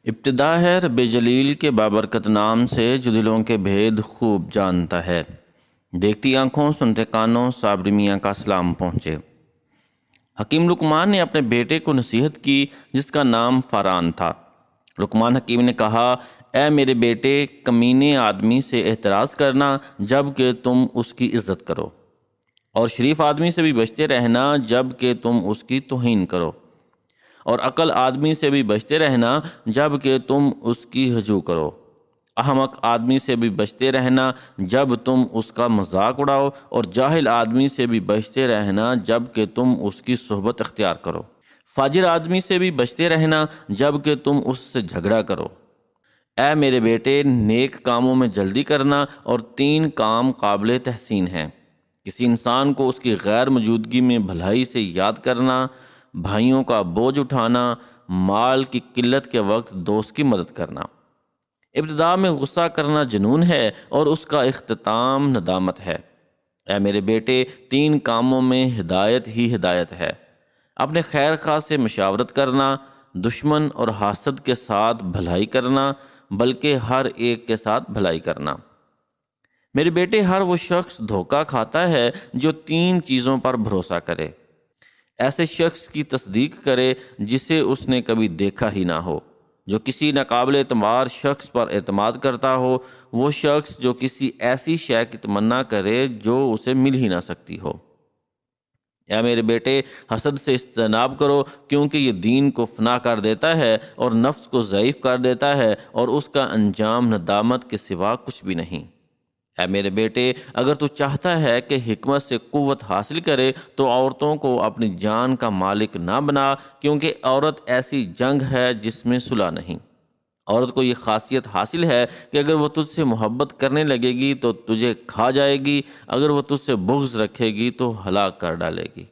ابتدا ہے رب جلیل کے بابرکت نام سے جو دلوں کے بھید خوب جانتا ہے۔ دیکھتی آنکھوں سنتے کانوں صابری میاں کا سلام پہنچے۔ حکیم لقمان نے اپنے بیٹے کو نصیحت کی جس کا نام فاران تھا۔ لقمان حکیم نے کہا، اے میرے بیٹے، کمینے آدمی سے احتراز کرنا جب کہ تم اس کی عزت کرو، اور شریف آدمی سے بھی بچتے رہنا جب کہ تم اس کی توہین کرو، اور عقل آدمی سے بھی بچتے رہنا جب کہ تم اس کی ہجو کرو، احمق آدمی سے بھی بچتے رہنا جب تم اس کا مذاق اڑاؤ، اور جاہل آدمی سے بھی بچتے رہنا جب کہ تم اس کی صحبت اختیار کرو، فاجر آدمی سے بھی بچتے رہنا جب کہ تم اس سے جھگڑا کرو۔ اے میرے بیٹے، نیک کاموں میں جلدی کرنا، اور 3 کام قابل تحسین ہیں۔ کسی انسان کو اس کی غیر موجودگی میں بھلائی سے یاد کرنا، بھائیوں کا بوجھ اٹھانا، مال کی قلت کے وقت دوست کی مدد کرنا۔ ابتدا میں غصہ کرنا جنون ہے اور اس کا اختتام ندامت ہے۔ اے میرے بیٹے، 3 کاموں میں ہدایت ہی ہدایت ہے۔ اپنے خیر خواہ سے مشاورت کرنا، دشمن اور حاسد کے ساتھ بھلائی کرنا، بلکہ ہر ایک کے ساتھ بھلائی کرنا۔ میرے بیٹے، ہر وہ شخص دھوکہ کھاتا ہے جو 3 چیزوں پر بھروسہ کرے۔ ایسے شخص کی تصدیق کرے جسے اس نے کبھی دیکھا ہی نہ ہو، جو کسی ناقابل اعتبار شخص پر اعتماد کرتا ہو، وہ شخص جو کسی ایسی شے کی تمنا کرے جو اسے مل ہی نہ سکتی ہو۔ اے میرے بیٹے، حسد سے اجتناب کرو، کیونکہ یہ دین کو فنا کر دیتا ہے اور نفس کو ضعیف کر دیتا ہے، اور اس کا انجام ندامت کے سوا کچھ بھی نہیں۔ اے میرے بیٹے، اگر تو چاہتا ہے کہ حکمت سے قوت حاصل کرے تو عورتوں کو اپنی جان کا مالک نہ بنا، کیونکہ عورت ایسی جنگ ہے جس میں صلح نہیں۔ عورت کو یہ خاصیت حاصل ہے کہ اگر وہ تجھ سے محبت کرنے لگے گی تو تجھے کھا جائے گی، اگر وہ تجھ سے بغض رکھے گی تو ہلاک کر ڈالے گی۔